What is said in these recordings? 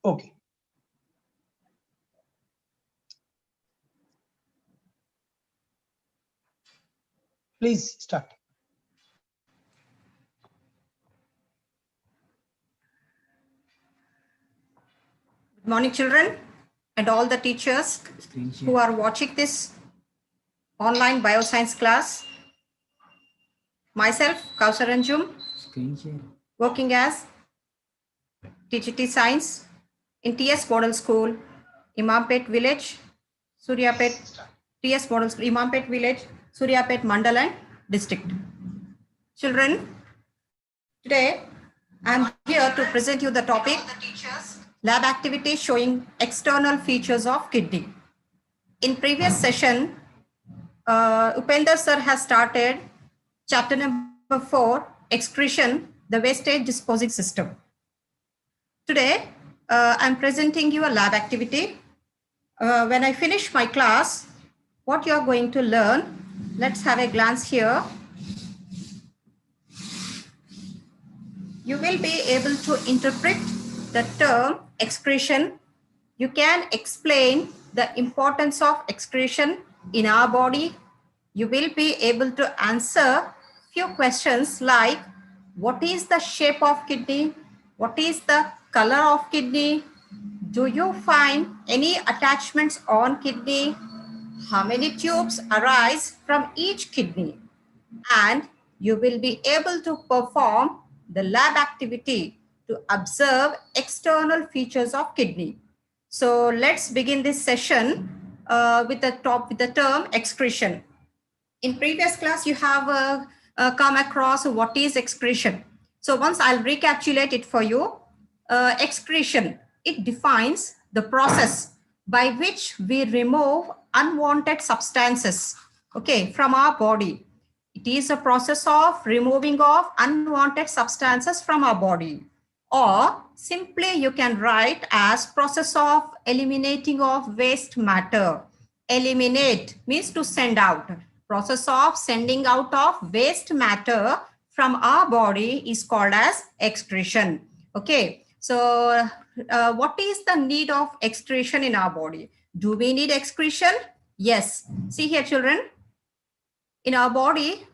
Okay. Please start. Good morning, children, and all the teachers who are watching this online bioscience class. Myself, Kausar Anjum, working as TGT Science in TS Model School, Imampet Village, Suryapet, TS Model School, Imampet Village, Suryapet Mandal District. Children, today I'm here to present you the topic lab activity showing external features of kidney. In previous session, Upender sir has started chapter number 4, excretion, the wastage disposing system. Today, I'm presenting you a lab activity. When I finish my class, what you're going to learn, let's have a glance here. You will be able to interpret the term excretion. You can explain the importance of excretion in our body. You will be able to answer few questions like what is the shape of kidney? What is the color of kidney? Do you find any attachments on kidney? How many tubes arise from each kidney? And you will be able to perform the lab activity to observe external features of kidney. So let's begin this session with the term excretion. In previous class, you have come across what is excretion. So once I'll recapitulate it for you. Excretion, it defines the process by which we remove unwanted substances, okay, from our body. It is a process of removing of unwanted substances from our body. Or simply you can write as process of eliminating of waste matter. Eliminate means to send out. Process of sending out of waste matter from our body is called as excretion. Okay, so what is the need of excretion in our body? Do we need excretion? Yes. See here, children. In our body,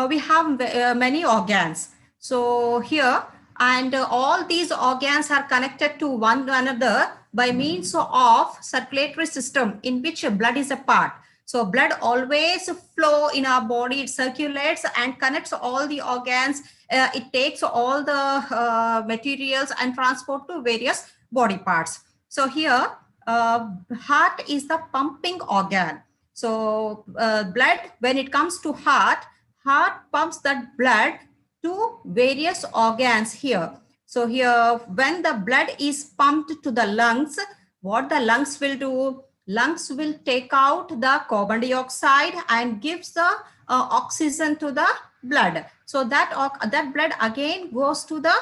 we have many organs. So here, and all these organs are connected to one another by means of circulatory system in which blood is a part. So blood always flow in our body, it circulates and connects all the organs. It takes all the materials and transport to various body parts. So here, heart is the pumping organ. So blood, when it comes to heart pumps that blood to various organs here. So here, when the blood is pumped to the lungs, what the lungs will do? Lungs will take out the carbon dioxide and gives the oxygen to the blood. So that blood again goes to the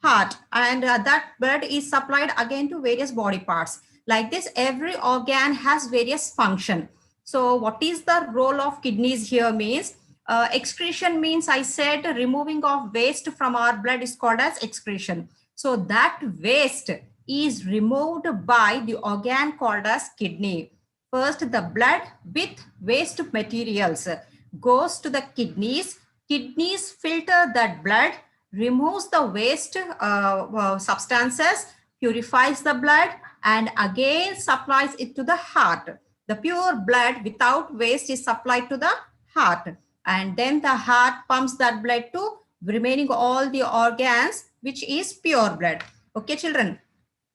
heart, and that blood is supplied again to various body parts. Like this, every organ has various function. So what is the role of kidneys here means, excretion means, I said, removing of waste from our blood is called as excretion. So that waste is removed by the organ called as kidney. First, the blood with waste materials goes to the kidneys. Kidneys filter that blood, removes the waste substances, purifies the blood, and again supplies it to the heart. The pure blood without waste is supplied to the heart, and then the heart pumps that blood to remaining all the organs which is pure blood. Okay, children.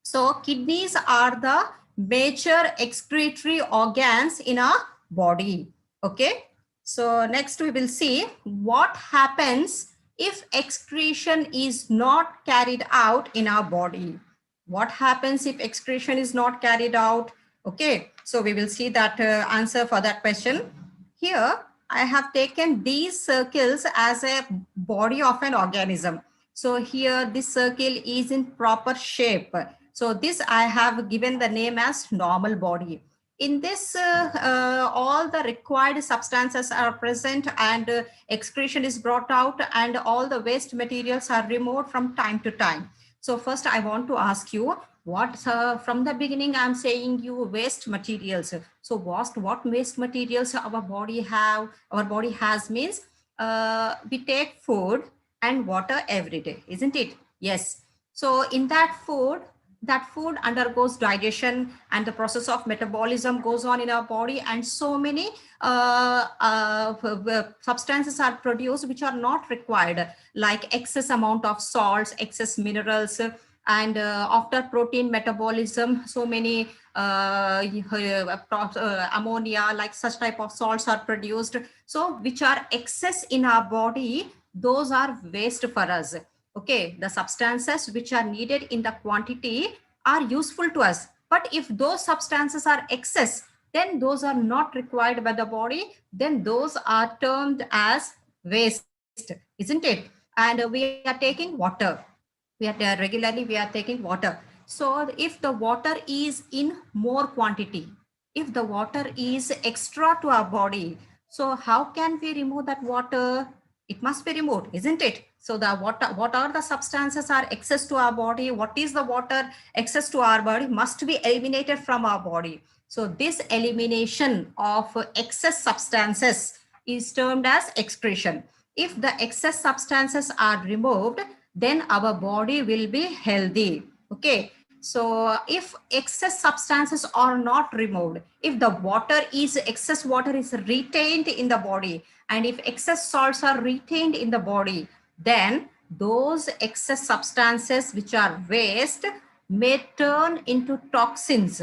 So kidneys are the major excretory organs in our body. Okay. So next we will see what happens if excretion is not carried out in our body. What happens if excretion is not carried out? Okay. So we will see that answer for that question. Here I have taken these circles as a body of an organism. So here this circle is in proper shape. So this I have given the name as normal body. In this, all the required substances are present and excretion is brought out and all the waste materials are removed from time to time. So first I want to ask you, what from the beginning I'm saying you waste materials. So what waste materials our body has means we take food and water every day, isn't it? Yes. So in that food undergoes digestion and the process of metabolism goes on in our body, and so many substances are produced which are not required, like excess amount of salts, excess minerals, and after protein metabolism, so many ammonia, like such type of salts are produced. So which are excess in our body, those are waste for us. Okay, the substances which are needed in the quantity are useful to us, but if those substances are excess, then those are not required by the body, then those are termed as waste, isn't it? And we are taking water. Regularly we are taking water. So if the water is in more quantity, if the water is extra to our body, so how can we remove that water? It must be removed, isn't it? So the water, what are the substances are excess to our body, what is the water excess to our body, must be eliminated from our body. So this elimination of excess substances is termed as excretion. If the excess substances are removed, then our body will be healthy. Okay. So if excess substances are not removed, if the excess water is retained in the body, and if excess salts are retained in the body, then those excess substances which are waste may turn into toxins.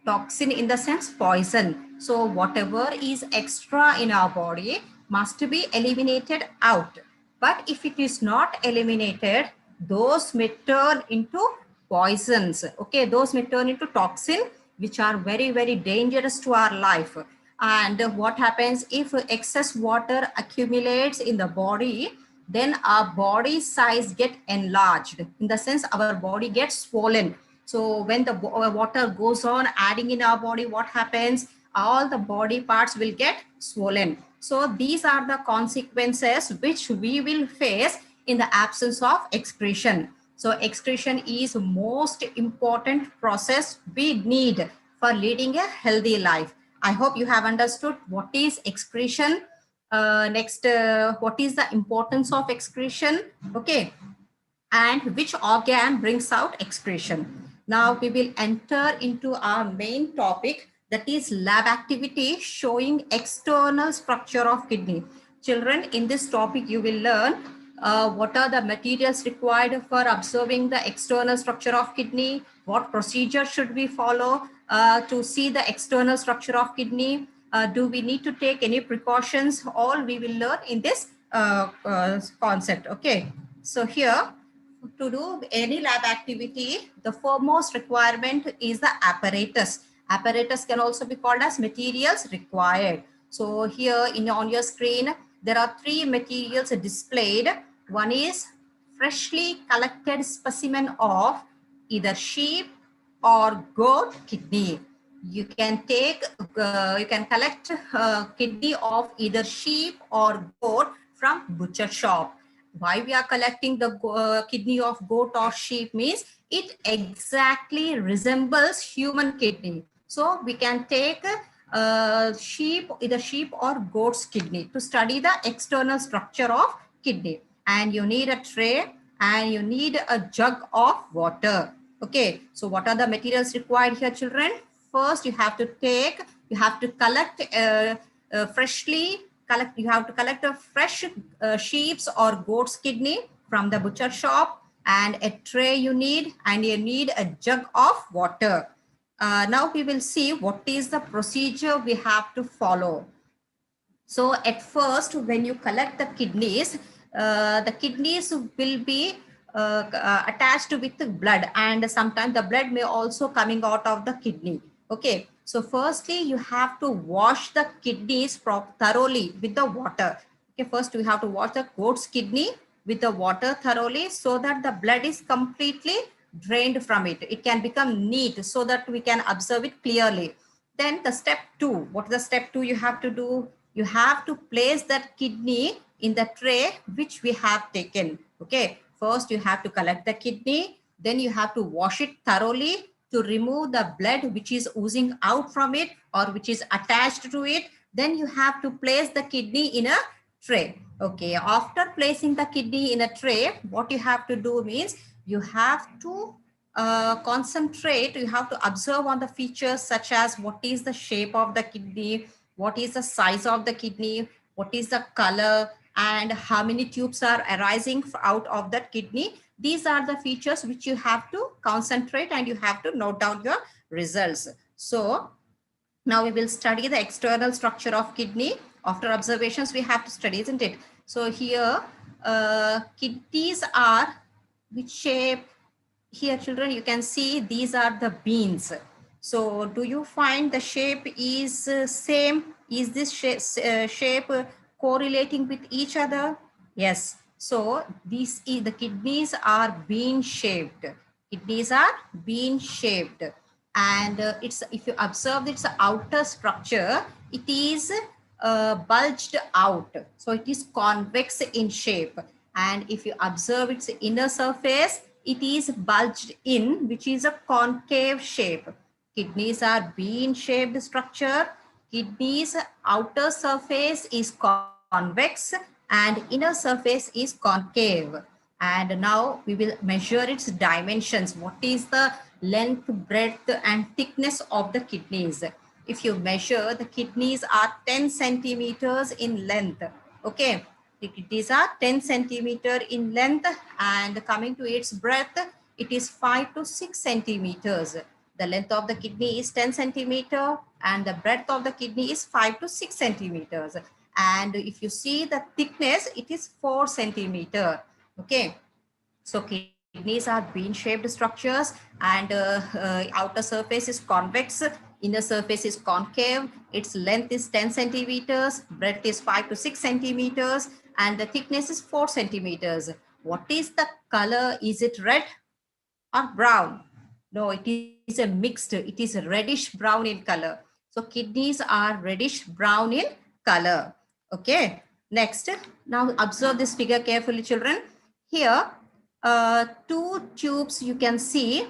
Toxin in the sense poison. So whatever is extra in our body must be eliminated out. But if it is not eliminated, those may turn into poisons. Okay, those may turn into toxin, which are very, very dangerous to our life. And what happens if excess water accumulates in the body, then our body size get enlarged, in the sense our body gets swollen. So when the water goes on adding in our body, what happens? All the body parts will get swollen. So these are the consequences which we will face in the absence of excretion. So excretion is most important process we need for leading a healthy life. I hope you have understood what is excretion. Next, what is the importance of excretion? Okay, and which organ brings out excretion. Now we will enter into our main topic, that is lab activity showing external structure of kidney. Children, in this topic you will learn what are the materials required for observing the external structure of kidney, what procedure should we follow to see the external structure of kidney, do we need to take any precautions, all we will learn in this concept. Okay, so here, to do any lab activity, the foremost requirement is the apparatus. Apparatus can also be called as materials required. So here on your screen, there are three materials displayed. One is freshly collected specimen of either sheep or goat kidney. You can collect kidney of either sheep or goat from butcher shop. Why we are collecting the kidney of goat or sheep means it exactly resembles human kidney. So we can take either sheep or goat's kidney to study the external structure of kidney. And you need a tray and you need a jug of water. Okay, so what are the materials required here, children? First, you have to collect you have to collect a fresh sheep's or goat's kidney from the butcher shop. and a tray you need, and you need a jug of water. Now we will see what is the procedure we have to follow. So at first, when you collect the kidneys will be attached with the blood, and sometimes the blood may also coming out of the kidney. Okay. So firstly, you have to wash the kidneys thoroughly with the water. Okay. First, we have to wash the goat's kidney with the water thoroughly so that the blood is completely drained from it. It can become neat so that we can observe it clearly. Then the step 2, what is the step 2 you have to do? You have to place that kidney in the tray which we have taken. Okay. First, you have to collect the kidney. Then you have to wash it thoroughly to remove the blood which is oozing out from it or which is attached to it. Then you have to place the kidney in a tray. Okay. After placing the kidney in a tray, what you have to do means you have to concentrate, you have to observe on the features such as what is the shape of the kidney, what is the size of the kidney, what is the color, and how many tubes are arising out of that kidney. These are the features which you have to concentrate and you have to note down your results. So now we will study the external structure of kidney. After observations, we have to study, isn't it? So here, kidneys are which shape? Here, children, you can see these are the beans. So do you find the shape is same? Is this shape correlating with each other? Yes. So these the kidneys are bean shaped. Kidneys are bean shaped, and it's, if you observe its outer structure, it is bulged out. So it is convex in shape. And if you observe its inner surface, it is bulged in, which is a concave shape. Kidneys are bean shaped structure. Kidneys outer surface is convex and inner surface is concave. And now we will measure its dimensions. What is the length, breadth, and thickness of the kidneys? If you measure, the kidneys are 10 centimeters in length. Okay. The kidneys are 10 centimeter in length, and coming to its breadth, it is 5 to 6 centimeters. The length of the kidney is 10 centimeter and the breadth of the kidney is 5 to 6 centimeters. And if you see the thickness, it is 4 centimeter. Okay. So kidneys are bean-shaped structures, and outer surface is convex, inner surface is concave. Its length is 10 centimeters, breadth is 5 to 6 centimeters, and the thickness is 4 centimeters. What is the color? Is it red or brown? No, it is a mixed. It is reddish brown in color. So kidneys are reddish brown in color. Okay. Next, now observe this figure carefully, children. Here, two tubes you can see.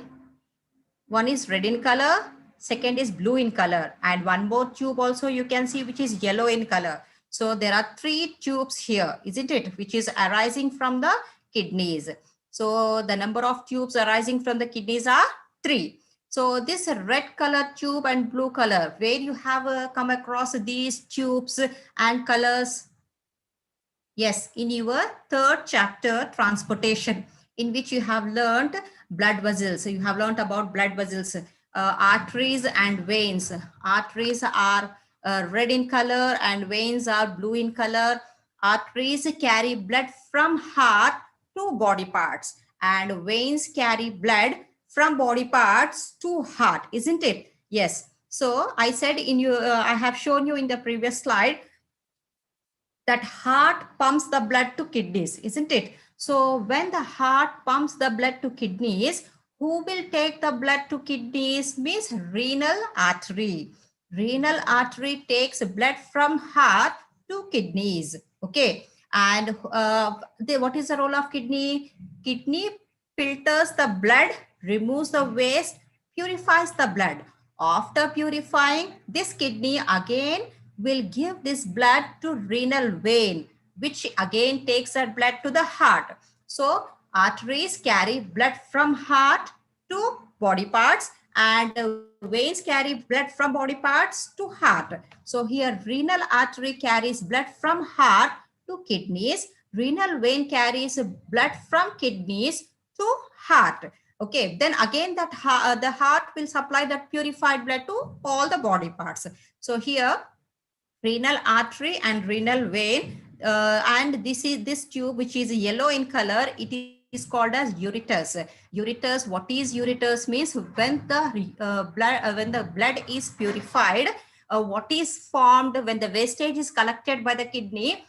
One is red in color, second is blue in color, and one more tube also you can see which is yellow in color. So there are 3 tubes here, isn't it, which is arising from the kidneys. So the number of tubes arising from the kidneys are 3. So this red color tube and blue color, where you have come across these tubes and colors? Yes, in your 3rd chapter, transportation, in which you have learned blood vessels. So you have learned about blood vessels, arteries and veins. Arteries are red in color and veins are blue in color. Arteries carry blood from heart to body parts, and veins carry blood from body parts to heart, isn't it? Yes. So I said in you, I have shown you in the previous slide that heart pumps the blood to kidneys, isn't it? So when the heart pumps the blood to kidneys, who will take the blood to kidneys? Means renal artery. Renal artery takes blood from heart to kidneys. Okay. And what is the role of kidney? Kidney filters the blood, removes the waste, purifies the blood. After purifying, this kidney again will give this blood to renal vein, which again takes that blood to the heart. So arteries carry blood from heart to body parts, and veins carry blood from body parts to heart. So here renal artery carries blood from heart to kidneys. Renal vein carries blood from kidneys to heart. Okay, then again that the heart will supply that purified blood to all the body parts. So here renal artery and renal vein, and this tube which is yellow in color, it is called as ureters. Ureters, what is ureters means when the blood is purified, what is formed when the wastage is collected by the kidney,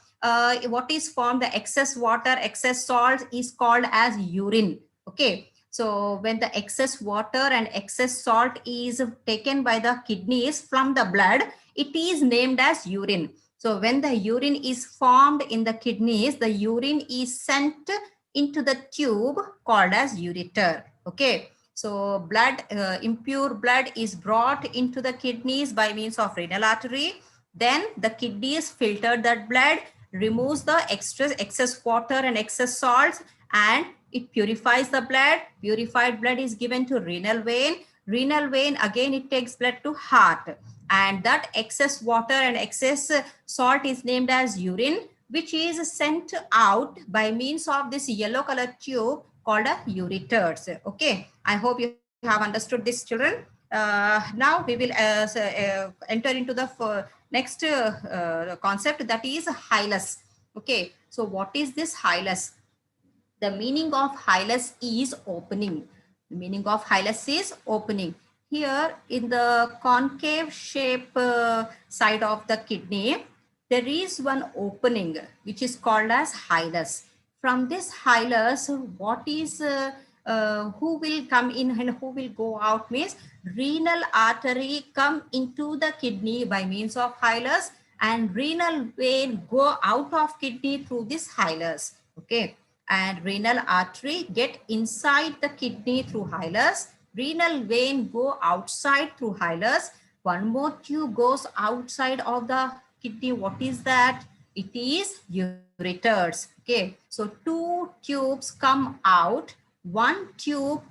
what is formed, the excess water, excess salt is called as urine. Okay, so when the excess water and excess salt is taken by the kidneys from the blood, it is named as urine. So when the urine is formed in the kidneys, the urine is sent into the tube called as ureter. Okay, so blood, impure blood is brought into the kidneys by means of renal artery. Then the kidneys filter that blood, removes the excess water and excess salts, and it purifies the blood. Purified blood is given to renal vein. Renal vein, again it takes blood to heart, and that excess water and excess salt is named as urine, which is sent out by means of this yellow color tube called a ureters. Okay, I hope you have understood this, children. Now we will enter into the next concept, that is Highness. Okay, so what is this Highness? The meaning of Highness is opening. The meaning of Highness is opening. Here in the concave shape side of the kidney, there is one opening which is called as Highness. From this Highness, what is who will come in and who will go out means renal artery come into the kidney by means of Highness, and renal vein go out of kidney through this Highness. Okay, and renal artery get inside the kidney through Highness. Renal vein go outside through Highness. One more tube goes outside of the kidney. What is that? It is ureters. Okay, so two tubes come out. One tube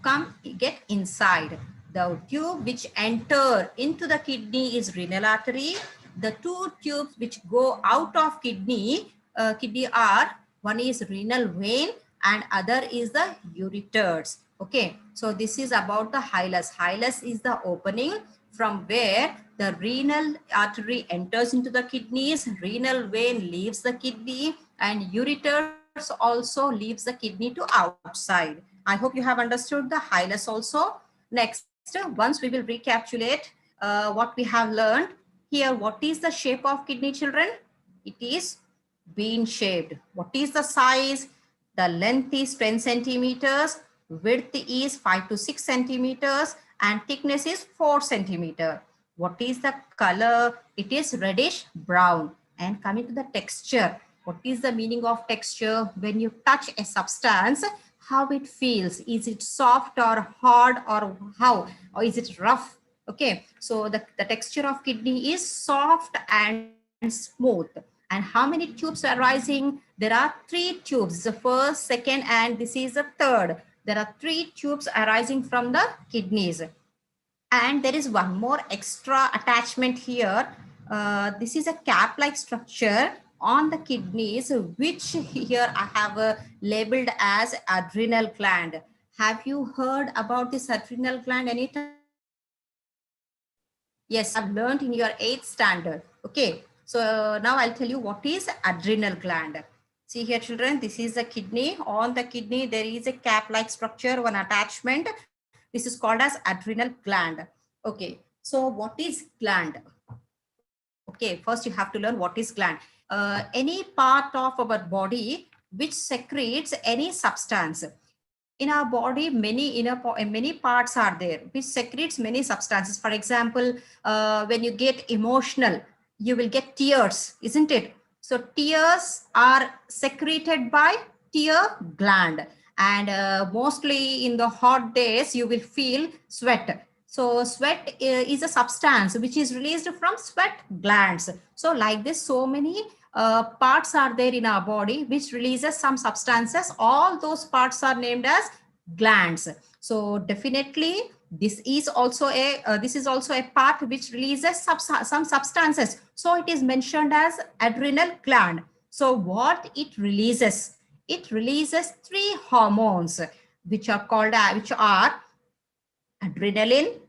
get inside. The tube which enter into the kidney is renal artery. The two tubes which go out of kidney are, one is renal vein and other is the ureters. Okay, so this is about the Highness. Highness is the opening from where the renal artery enters into the kidneys, renal vein leaves the kidney, and ureters also leaves the kidney to outside. I hope you have understood the Highness also. Next, once we will recapitulate what we have learned. Here, what is the shape of kidney, children? It is bean shaped. What is the size? The length is 10 centimeters, width is 5 to 6 centimeters, and thickness is 4 centimeter. What is the color? It is reddish brown. And coming to the texture, what is the meaning of texture? When you touch a substance, how it feels? Is it soft or hard, or how? Or is it rough? Okay, so the texture of kidney is soft and smooth. And how many tubes are rising? There are 3 tubes, the first, second, and this is the third. There are 3 tubes arising from the kidneys. And there is one more extra attachment here. This is a cap-like structure on the kidneys, which here I have labeled as adrenal gland. Have you heard about this adrenal gland anytime? Yes, I've learned in your 8th standard. Okay, so now I'll tell you what is adrenal gland. See here, children, this is the kidney. On the kidney, there is a cap-like structure, one attachment. This is called as adrenal gland. Okay, so what is gland? Okay, first you have to learn what is gland. Any part of our body which secretes any substance. In our body, many parts are there which secretes many substances. For example, when you get emotional, you will get tears, isn't it? So tears are secreted by tear gland, and mostly in the hot days you will feel sweat. So sweat is a substance which is released from sweat glands. So like this, so many parts are there in our body which releases some substances. All those parts are named as glands. So definitely this is also a part which releases some substances. So it is mentioned as adrenal gland. So what it releases? It releases 3 hormones. which are adrenaline,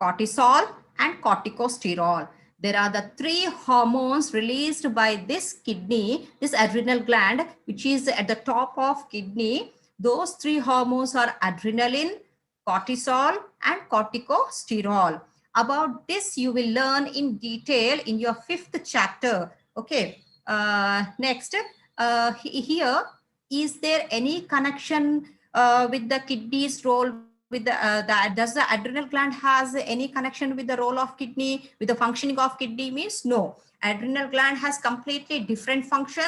cortisol, and corticosterol. There are the three hormones released by this kidney, this adrenal gland, which is at the top of kidney. Those three hormones are adrenaline, cortisol, and corticosterol. About this, you will learn in detail in your 5th chapter. Okay. Next, here, is there any connection with the kidney's role with does the adrenal gland has any connection with the role of kidney, with the functioning of kidney? Means no. Adrenal gland has completely different function,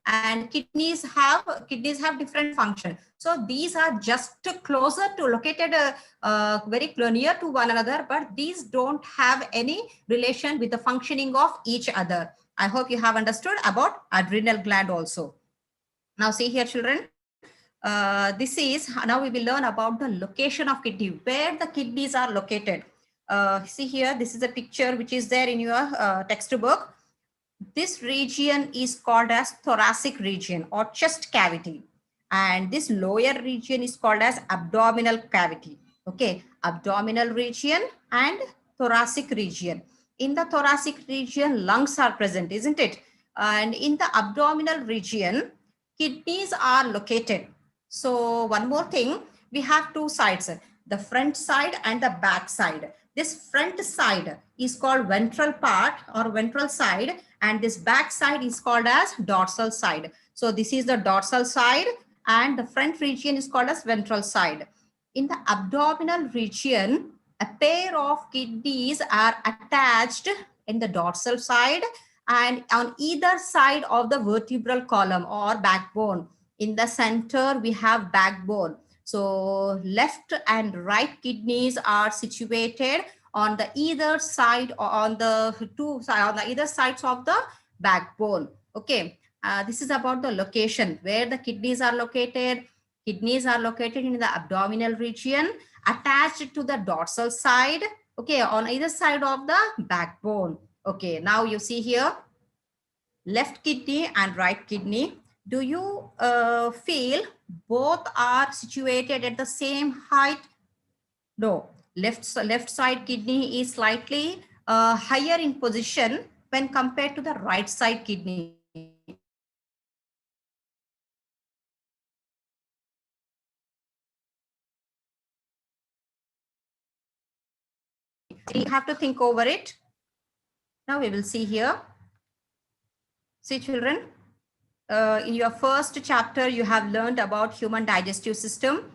and kidneys have different function. So these are just closer to located very near to one another, but these don't have any relation with the functioning of each other. I hope you have understood about adrenal gland also. Now see here, children. This is, now we will learn about the location of kidney, where the kidneys are located. See here, this is a picture which is there in your textbook. This region is called as thoracic region or chest cavity. And this lower region is called as abdominal cavity. Okay, abdominal region and thoracic region. In the thoracic region, lungs are present, isn't it? And in the abdominal region, kidneys are located. So one more thing, we have two sides, the front side and the back side. This front side is called ventral part or ventral side, and this back side is called as dorsal side. So this is the dorsal side, and the front region is called as ventral side. In the abdominal region, a pair of kidneys are attached in the dorsal side and on either side of the vertebral column or backbone. In the center, we have backbone. So left and right kidneys are situated on the either side or on the either sides of the backbone. Okay, this is about the location where the kidneys are located. Kidneys are located in the abdominal region, attached to the dorsal side. Okay, on either side of the backbone. Okay, now you see here, left kidney and right kidney. Do you feel both are situated at the same height? No, left side kidney is slightly higher in position when compared to the right side kidney. You have to think over it. Now we will see here. See, children, in your first chapter, you have learned about human digestive system.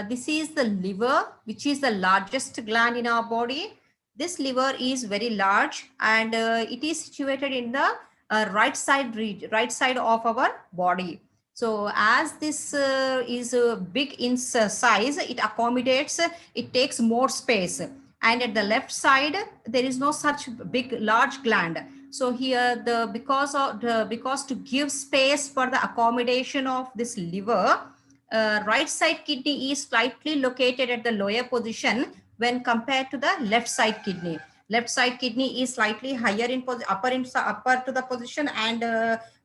This is the liver, which is the largest gland in our body. This liver is very large, and it is situated in the right side of our body. So as this is big in size, it accommodates, it takes more space. And at the left side, there is no such large gland. So here, because to give space for the accommodation of this liver, right side kidney is slightly located at the lower position when compared to the left side kidney. Left side kidney is slightly higher in upper to the position, and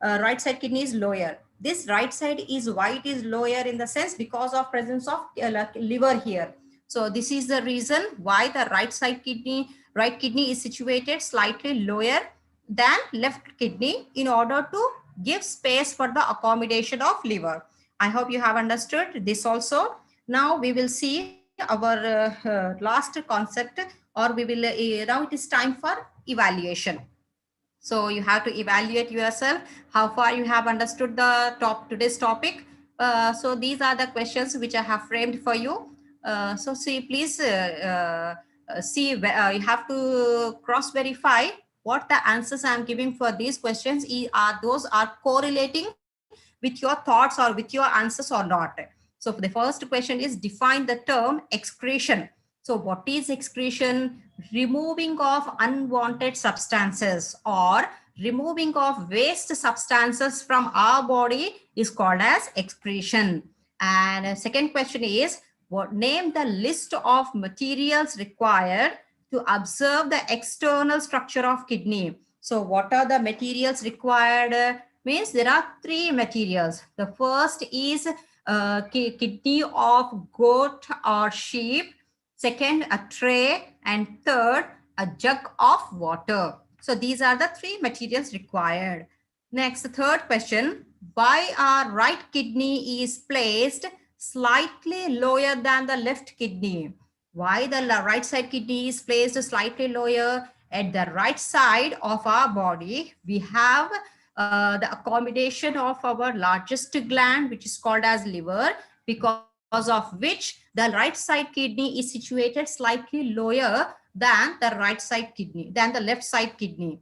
right side kidney is lower. This right side is why it is lower in the sense because of presence of liver here. So this is the reason why the right kidney is situated slightly lower than left kidney in order to give space for the accommodation of liver. I hope you have understood this also. Now we will see our last concept, or we will now it is time for evaluation. So you have to evaluate yourself how far you have understood the today's topic. So these are the questions which I have framed for you. So see, please see, you have to cross verify what the answers I am giving for these questions those are correlating with your thoughts or with your answers or not. So the first question is, define the term excretion. So what is excretion? Removing of unwanted substances or removing of waste substances from our body is called as excretion. And second question is, name the list of materials required to observe the external structure of kidney. So what are the materials required? Means there are three materials. The first is kidney of goat or sheep. Second, a tray. And third, a jug of water. So these are the three materials required. Next, the third question. Why our right kidney is placed slightly lower than the left kidney? Why the right side kidney is placed slightly lower? At the right side of our body, we have the accommodation of our largest gland, which is called as liver, because of which the right side kidney is situated slightly lower than the right side kidney, than the left side kidney.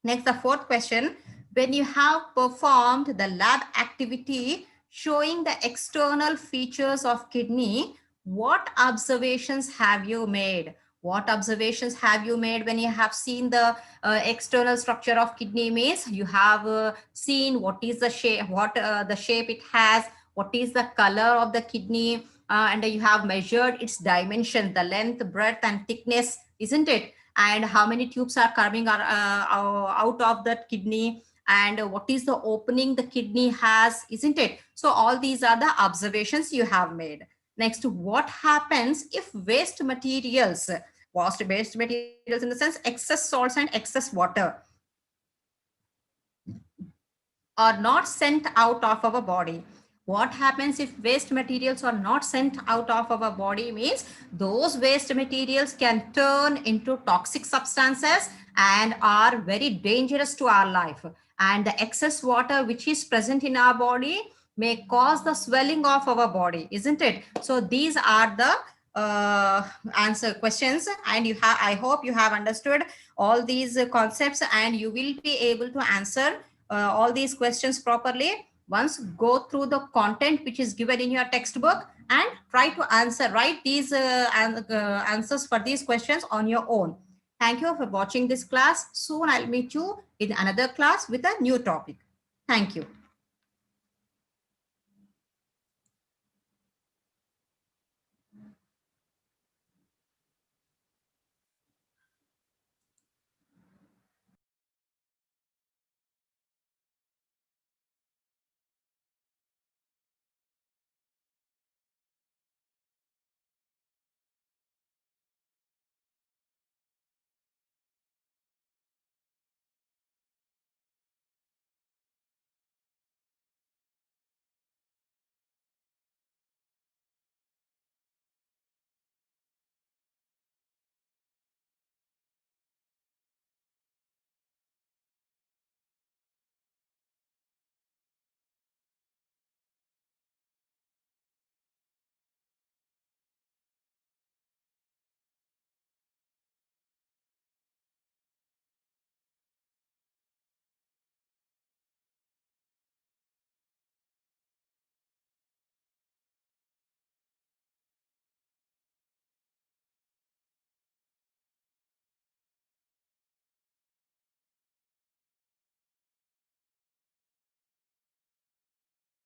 Next, the fourth question. When you have performed the lab activity showing the external features of kidney, what observations have you made? What observations have you made when you have seen the external structure of kidney? Means you have seen what is the shape, what the shape it has, what is the color of the kidney, and you have measured its dimension, the length, breadth, and thickness, isn't it? And how many tubes are coming out of that kidney, and what is the opening the kidney has, isn't it? So all these are the observations you have made. Next, what happens if waste materials in the sense excess salts and excess water are not sent out of our body? What happens if waste materials are not sent out of our body? Means those waste materials can turn into toxic substances and are very dangerous to our life. And the excess water which is present in our body may cause the swelling of our body, isn't it? So these are the answer questions, and I hope you have understood all these concepts, and you will be able to answer all these questions properly. Once go through the content which is given in your textbook and try to write these answers for these questions on your own. Thank you for watching this class. Soon I'll meet you in another class with a new topic. Thank you.